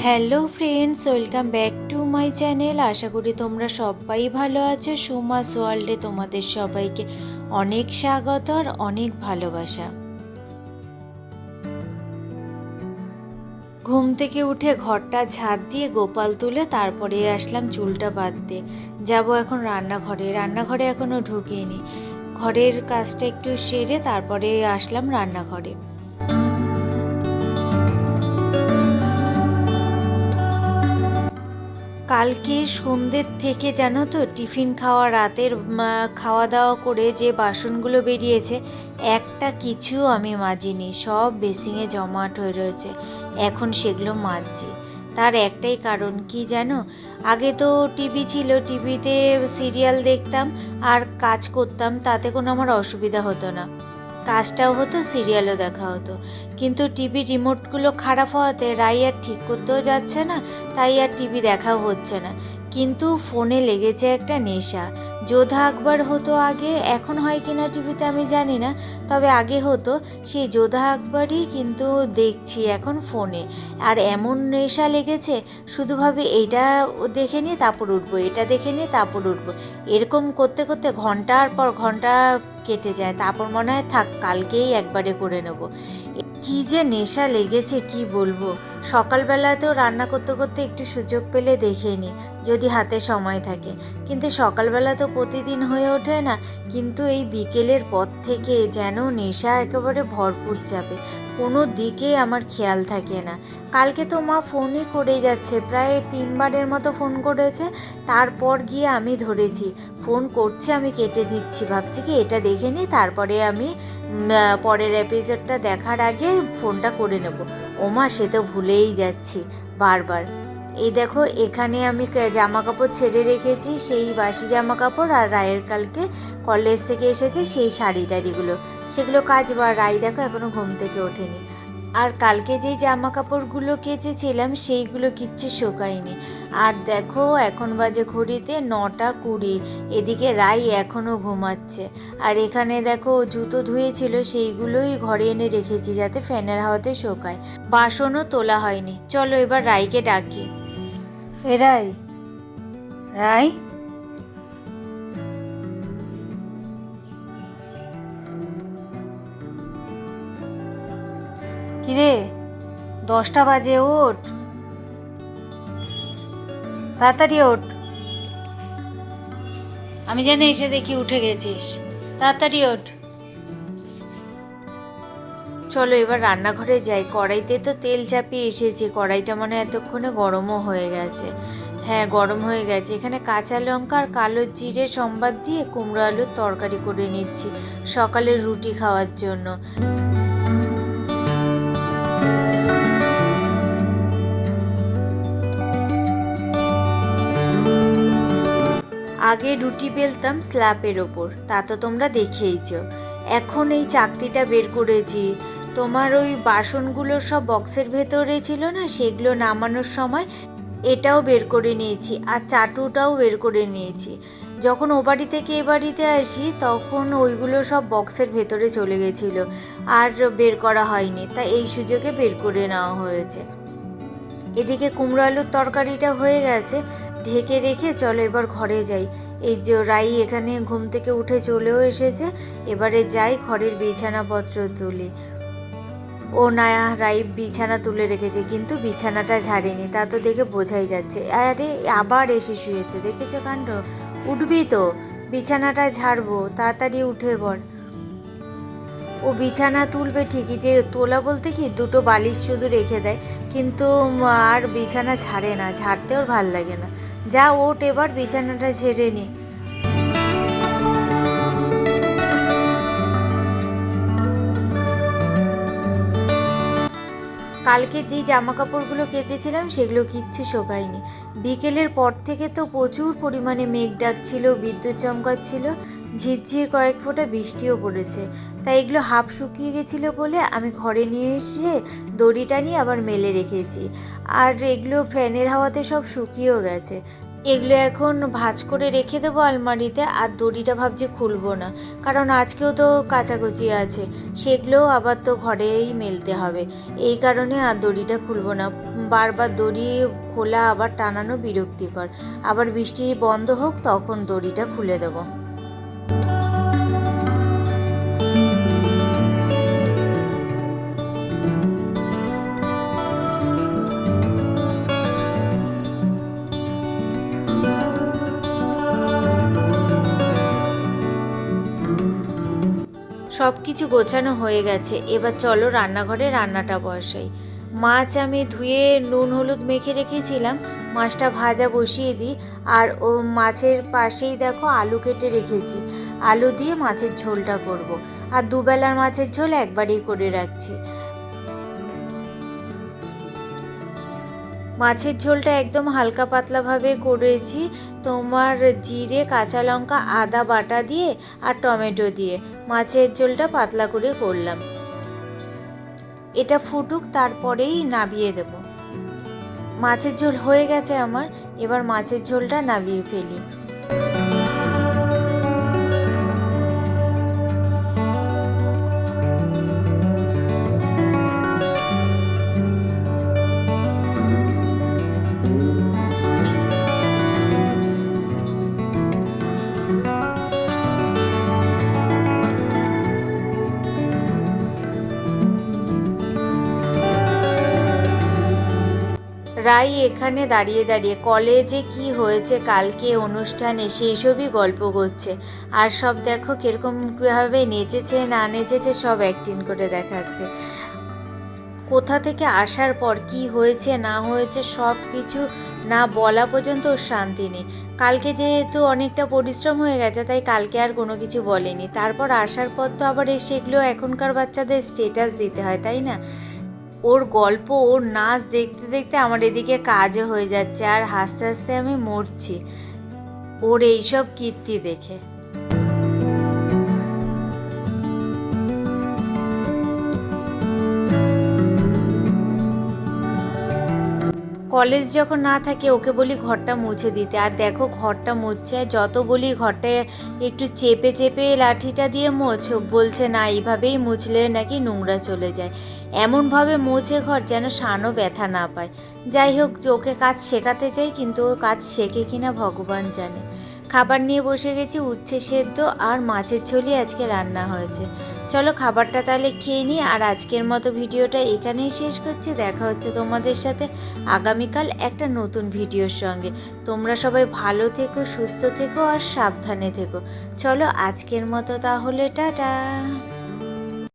Hello friends, welcome back to my channel. আশা করি তোমরা সবাই ভালো আছো। সুমাস ওয়ার্ল্ডে তোমাদের সবাইকে অনেক স্বাগত আর অনেক ভালোবাসা। ঘুম থেকে উঠে ঘরটা ঝাড় দিয়ে গোপাল তুলে তারপরে আসলাম চুলটা বাঁধতে। যাব এখন রান্নাঘরে এখনও ঢুকিনি। ঘরের কাজটা একটু সেরে তারপরে আসলাম রান্নাঘরে। কালকে সন্ধ্যের থেকে জানো তো, টিফিন খাওয়া রাতের খাওয়া দাওয়া করে যে বাসনগুলো বেরিয়েছে একটা কিছু আমি মাজিনি, সব বেসিংয়ে জমাট হয়ে রয়েছে। এখন সেগুলো মাজছি। তার একটাই কারণ কি জানো, আগে তো টিভি ছিল, টিভিতে সিরিয়াল দেখতাম আর কাজ করতাম, তাতে কোনো আমার অসুবিধা হতো না, কাজটাও হতো সিরিয়ালও দেখা হতো। কিন্তু টিভি রিমোটগুলো খারাপ হওয়াতে রাই আর ঠিক করতেও যাচ্ছে না, তাই আর টিভি দেখাও হচ্ছে না। কিন্তু ফোনে লেগেছে একটা নেশা। যোধা আকবর হতো আগে, এখন হয় কিনা টিভিতে আমি জানি না, তবে আগে হতো। সেই যোধা আকবরই কিন্তু দেখছি এখন ফোনে। আর এমন নেশা লেগেছে, শুধু ভাবে এইটা দেখে নিই তারপর উঠবো, এটা দেখে নিই তারপর উঠবো, এরকম করতে করতে ঘন্টার পর ঘন্টা কেটে যায়। তারপর মনে হয় থাক, কালকেই একবারে করে নেব। কি যে নেশা লেগেছে কি বলবো। সকালবেলাতেও রান্না করতে করতে একটু সুযোগ পেলে দেখে নিই, যদি হাতে সময় থাকে। কিন্তু সকালবেলা তো প্রতিদিন হয়ে ওঠে না। কিন্তু এই বিকেলের পর থেকে যেন নেশা একেবারে ভরপুর যাবে, কোনো দিকে আমার খেয়াল থাকে না। কালকে তো মা ফোনই করে যাচ্ছে, প্রায় 3বারের মতো ফোন করেছে। তারপর গিয়ে আমি ধরেছি, ফোন করছে আমি কেটে দিচ্ছি, ভাবছি কি এটা দেখে নিই তারপরে আমি পরের এপিসোডটা দেখার আগে ফোনটা করে নেব। ওমা, সে তো ভুলেই যাচ্ছি বারবার। এই দেখো, এখানে আমি জামা কাপড় ছেড়ে রেখেছি, সেই বাসি জামা কাপড়, আর রায়ের কালকে কলেজ থেকে এসেছে সেই শাড়ি টাড়িগুলো, সেগুলো কাচবার। রাই দেখো এখনো ঘুম থেকে ওঠেনি। আর কালকে যেই জামা কাপড়গুলো কেচেছিলাম সেইগুলো কিচ্ছু শোকায়নি। আর দেখো এখন বাজে ঘড়িতে 9টা 20, এদিকে রাই এখনও ঘুমাচ্ছে। আর এখানে দেখো জুতো ধুয়েছিল, সেইগুলোই ঘরে এনে রেখেছি যাতে ফ্যানের হাওয়াতে শোকায়। বাসনও তোলা হয়নি। চলো এবার রাইকে ডাকি। এ রাই, রাই, কিরে, 10টা বাজে, ওঠ, তাড়াতাড়ি ওঠ। আমি যেন এসে দেখি উঠে গেছিস, তাড়াতাড়ি ওঠ। চলো এবার রান্নাঘরে যাই। কড়াইতে তো তেল চাপিয়ে এসেছি, কড়াইটা মনে এতক্ষণে গরমও হয়ে গেছে। হ্যাঁ, গরম হয়ে গেছে। এখানে কাঁচা লঙ্কা আর কালো জিরে সম্বাদ দিয়ে কুমড়ো আলুর তরকারি করে নিচ্ছি সকালে রুটি খাওয়ার জন্য। আগে রুটি বেলতাম স্ল্যাপের ওপর, তা তো তোমরা দেখেইছো। এখন এই চাকতিটা বের করেছি। তোমার ওই বাসনগুলো সব বক্সের ভেতরে ছিল না, সেগুলো নামানোর সময় এটাও বের করে নিয়েছি, আর চাটুটাও বের করে নিয়েছি। যখন ও বাড়ি থেকে এ বাড়িতে আসি তখন ওইগুলো সব বক্সের ভেতরে চলে গেছিলো, আর বের করা হয়নি, তাই এই সুযোগে বের করে নেওয়া হয়েছে। এদিকে কুমড়ো আলুর তরকারিটা হয়ে গেছে, ঢেকে রেখে চলো এবার ঘরে যাই। এই যে রাই এখানে ঘুম থেকে উঠে চলেও এসেছে, এবারে যাই ঘরের বিছানাপত্র তুলি। ও না, রাই বিছানা তুলে রেখেছে কিন্তু বিছানাটা ঝাড়েনি, তা তো দেখে বোঝাই যাচ্ছে। আরে আবার এসে শুয়েছে, দেখেছো কাণ্ড। উঠবি তো, বিছানাটা ঝাড়বো, তাড়াতাড়ি উঠে পড়। ও বিছানা তুলবে ঠিকই, যে তোলা বলতে কি, দুটো বালিশ শুধু রেখে দেয়, কিন্তু আর বিছানা ঝাড়ে না, ঝাড়তেও ভাল লাগে না। যা ওঠ, এবার বিছানাটা ঝেড়ে নি। কালকে যেই জামা কাপড়গুলো কেচেছিলাম সেগুলো কিচ্ছু শোকায়নি। বিকেলের পর থেকে তো প্রচুর পরিমাণে মেঘ ডাকছিল, বিদ্যুৎ চমকাচ্ছিল, ঝিরঝির কয়েক ফোঁটা বৃষ্টিও পড়েছে। তাই এগুলো হাফ শুকিয়ে গেছিলো বলে আমি ঘরে নিয়ে এসে দড়িটা নিয়ে আবার মেলে রেখেছি। আর এগুলো ফ্যানের হাওয়াতে সব শুকিয়েও গেছে। এগুলো এখন ভাঁজ করে রেখে দেবো আলমারিতে। আর দড়িটা ভাবছি খুলবো না, কারণ আজকেও তো কাচাকুচি আছে, সেগুলোও আবার তো ঘরেই মেলতে হবে। এই কারণে আর দড়িটা খুলবো না। বারবার দড়ি খোলা আবার টানানো বিরক্তিকর। আবার বৃষ্টি বন্ধ হোক তখন দড়িটা খুলে দেবো। সব কিছু গোছানো হয়ে গেছে, এবার চলো রান্নাঘরে রান্নাটা বসাই। মাছ আমি ধুয়ে নুন হলুদ মেখে রেখেছিলাম, মাছটা ভাজা বসিয়ে দিই। আর ও মাছের পাশেই দেখো আলু কেটে রেখেছি, আলু দিয়ে মাছের ঝোলটা করব। আর দুবেলার মাছের ঝোল একবারেই করে রাখছি। মাছের ঝোলটা একদম হালকা পাতলাভাবে করেছি, তোমার জিরে কাঁচা লঙ্কা আদা বাটা দিয়ে আর টমেটো দিয়ে মাছের ঝোলটা পাতলা করে করলাম। এটা ফুটুক, তারপরেই নামিয়ে দেব। মাছের ঝোল হয়ে গেছে আমার, এবার মাছের ঝোলটা নামিয়ে ফেলি। রাই এখানে দাঁড়িয়ে দাঁড়িয়ে কলেজে কি হয়েছে কালকে অনুষ্ঠানে সেই সবই গল্প করছে। আর সব দেখো কীরকমভাবে নেচেছে না নেচেছে সব অ্যাক্টিং করে দেখাচ্ছে। কোথা থেকে আসার পর কি হয়েছে না হয়েছে সব কিছু না বলা পর্যন্ত ওর শান্তি নেই। কালকে যেহেতু অনেকটা পরিশ্রম হয়ে গেছে তাই কালকে আর কোনো কিছু বলেনি। তারপর আসার পর তো আবার সেগুলো এখনকার বাচ্চাদের স্টেটাস দিতে হয়, তাই না? ওর গল্প ওর নাচ দেখতে দেখতে আমার এদিকে কাজও হয়ে যাচ্ছে, আর হাসতে হাসতে আমি মরছি ওর এইসব কীর্তি দেখে। কলেজ যখন না থাকে ওকে বলি ঘরটা মুছে দিতে, আর দেখো ঘরটা মুছছে। যত বলি ঘরটা একটু চেপে চেপে লাঠিটা দিয়ে মোছ, বলছে না এইভাবেই মুছলে নাকি নোংরা চলে যায়। এমনভাবে মুছে ঘর যেন সানও ব্যথা না পায়। যাই হোক, ওকে কাজ শেখাতে চাই, কিন্তু ও কাজ শেখে কিনা ভগবান জানে। খাবার নিয়ে বসে গেছি, উচ্ছে সেদ্ধ আর মাছের ঝোলই আজকে রান্না হয়েছে। চলো খাবারটা তাহলে খেয়ে নিই। আর আজকের মতো ভিডিওটা এখানেই শেষ করছি। দেখা হচ্ছে তোমাদের সাথে আগামীকাল একটা নতুন ভিডিওর সঙ্গে। তোমরা সবাই ভালো থেকো, সুস্থ থেকো আর সাবধানে থেকো। চলো আজকের মতো তাহলে টাটা।